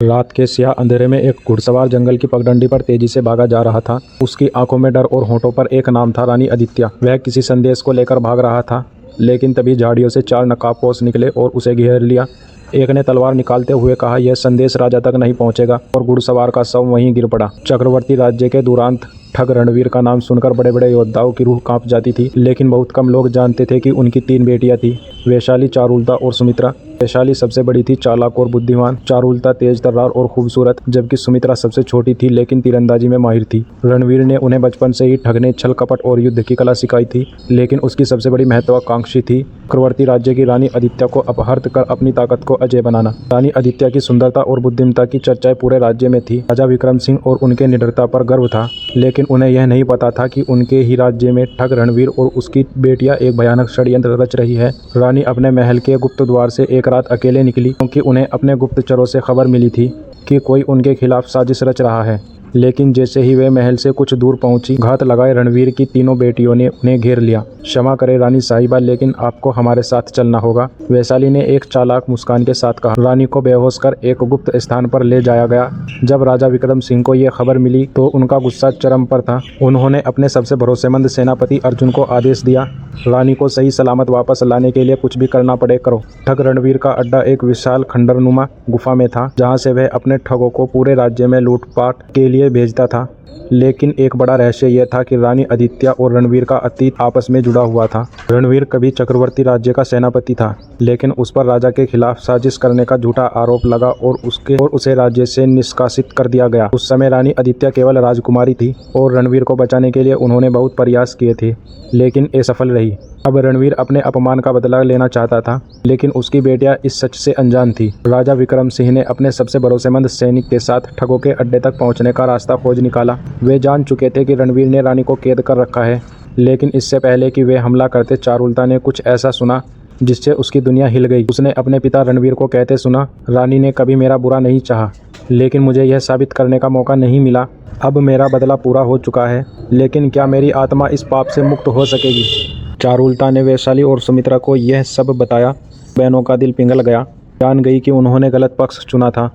रात के स्याह अंधेरे में एक घुड़सवार जंगल की पगडंडी पर तेजी से भागा जा रहा था। उसकी आंखों में डर और होठों पर एक नाम था, रानी आदित्य। वह किसी संदेश को लेकर भाग रहा था, लेकिन तभी झाड़ियों से 4 नकाबपोश निकले और उसे घेर लिया। एक ने तलवार निकालते हुए कहा, यह संदेश राजा तक नहीं पहुंचेगा, और घुड़सवार का शव वहीं गिर पड़ा। चक्रवर्ती राज्य के दुरांत ठग रणवीर का नाम सुनकर बड़े बड़े योद्धाओं की रूह कांप जाती थी, लेकिन बहुत कम लोग जानते थे कि उनकी 3 बेटियां थीं, वैशाली, चारुलता और सुमित्रा। वैशाली सबसे बड़ी थी, चालाक और बुद्धिमान। चारुलता तेज तर्रार और खूबसूरत, जबकि सुमित्रा सबसे छोटी थी लेकिन तीरंदाजी में माहिर थी। रणवीर ने उन्हें बचपन से ही ठगने, छल कपट और युद्ध की कला सिखाई थी, लेकिन उसकी सबसे बड़ी महत्वाकांक्षी थी चक्रवर्ती राज्य की रानी आदित्य को अपहृत कर अपनी ताकत को अजय बनाना। रानी आदित्य की सुंदरता और बुद्धिमत्ता की चर्चाएं पूरे राज्य में थी। राजा विक्रम सिंह और उनके निडरता पर गर्व था, लेकिन उन्हें यह नहीं पता था कि उनके ही राज्य में ठग रणवीर और उसकी बेटियां एक भयानक षड्यंत्र रच रही है। रानी अपने महल के गुप्त द्वार से एक रात अकेले निकली, क्योंकि उन्हें अपने गुप्तचरों से खबर मिली थी कि कोई उनके खिलाफ साजिश रच रहा है। लेकिन जैसे ही वे महल से कुछ दूर पहुंची, घात लगाए रणवीर की तीनों बेटियों ने उन्हें घेर लिया। क्षमा करें रानी साहिबा, लेकिन आपको हमारे साथ चलना होगा, वैशाली ने एक चालाक मुस्कान के साथ कहा। रानी को बेहोश कर एक गुप्त स्थान पर ले जाया गया। जब राजा विक्रम सिंह को यह खबर मिली तो उनका गुस्सा चरम पर था। उन्होंने अपने सबसे भरोसेमंद सेनापति अर्जुन को आदेश दिया, रानी को सही सलामत वापस लाने के लिए कुछ भी करना पड़े करो। ठग रणवीर का अड्डा एक विशाल खंडरनुमा गुफा में था, जहां से वह अपने ठगों को पूरे राज्य में लूटपाट के लिए भेजता था। लेकिन एक बड़ा रहस्य यह था कि रानी आदित्य और रणवीर का अतीत आपस में जुड़ा हुआ था। रणवीर कभी चक्रवर्ती राज्य का सेनापति था, लेकिन उस पर राजा के खिलाफ साजिश करने का झूठा आरोप लगा और उसे राज्य से निष्कासित कर दिया गया। उस समय रानी आदित्य केवल राजकुमारी थी और रणवीर को बचाने के लिए उन्होंने बहुत प्रयास किए थे, लेकिन असफल रही। अब रणवीर अपने अपमान का बदला लेना चाहता था, लेकिन उसकी बेटियां इस सच से अनजान थी। राजा विक्रम सिंह ने अपने सबसे भरोसेमंद सैनिक के साथ ठगों के अड्डे तक पहुंचने का रास्ता खोज निकाला। वे जान चुके थे कि रणवीर ने रानी को कैद कर रखा है, लेकिन इससे पहले कि वे हमला करते, चारुलता ने कुछ ऐसा सुना जिससे उसकी दुनिया हिल गई। उसने अपने पिता रणवीर को कहते सुना, रानी ने कभी मेरा बुरा नहीं चाहा, लेकिन मुझे यह साबित करने का मौका नहीं मिला। अब मेरा बदला पूरा हो चुका है, लेकिन क्या मेरी आत्मा इस पाप से मुक्त हो सकेगी? चारुलता ने वैशाली और सुमित्रा को यह सब बताया। बहनों का दिल पिघल गया, जान गई कि उन्होंने गलत पक्ष चुना था।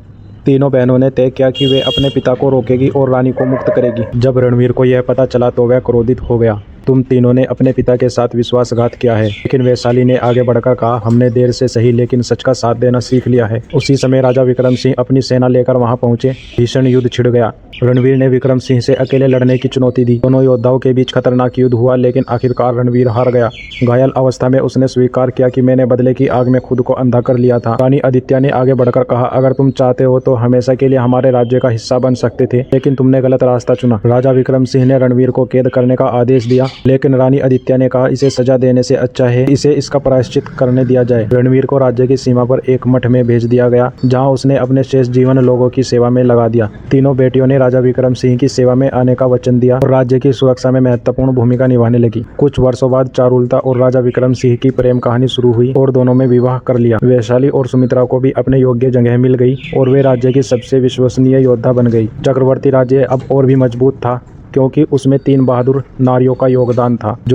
तीनों बहनों ने तय किया कि वे अपने पिता को रोकेगी और रानी को मुक्त करेगी। जब रणवीर को यह पता चला तो वह क्रोधित हो गया। तुम तीनों ने अपने पिता के साथ विश्वासघात किया है। लेकिन वैशाली ने आगे बढ़कर कहा, हमने देर से सही लेकिन सच का साथ देना सीख लिया है। उसी समय राजा विक्रम सिंह अपनी सेना लेकर वहां पहुंचे। भीषण युद्ध छिड़ गया। रणवीर ने विक्रम सिंह से अकेले लड़ने की चुनौती दी। दोनों योद्धाओं के बीच खतरनाक युद्ध हुआ, लेकिन आखिरकार रणवीर हार गया। घायल अवस्था में उसने स्वीकार किया कि मैंने बदले की आग में खुद को अंधा कर लिया था। रानी आदित्य ने आगे बढ़कर कहा, अगर तुम चाहते हो तो हमेशा के लिए हमारे राज्य का हिस्सा बन सकते थे, लेकिन तुमने गलत रास्ता चुना। राजा विक्रम सिंह ने रणवीर को कैद करने का आदेश दिया, लेकिन रानी आदित्य ने कहा, इसे सजा देने से अच्छा है इसे इसका प्रायश्चित करने दिया जाए। रणवीर को राज्य की सीमा पर एक मठ में भेज दिया गया, जहां उसने अपने शेष जीवन लोगों की सेवा में लगा दिया। तीनों बेटियों ने राजा विक्रम सिंह की सेवा में आने का वचन दिया और राज्य की सुरक्षा में महत्वपूर्ण भूमिका निभाने लगी। कुछ वर्षों बाद चारुलता और राजा विक्रम सिंह की प्रेम कहानी शुरू हुई और दोनों में विवाह कर लिया। वैशाली और सुमित्रा को भी अपने योग्य जगह मिल गई और वे राज्य की सबसे विश्वसनीय योद्धा बन गई। चक्रवर्ती राज्य अब और भी मजबूत था, क्योंकि उसमें 3 बहादुर नारियों का योगदान था, जो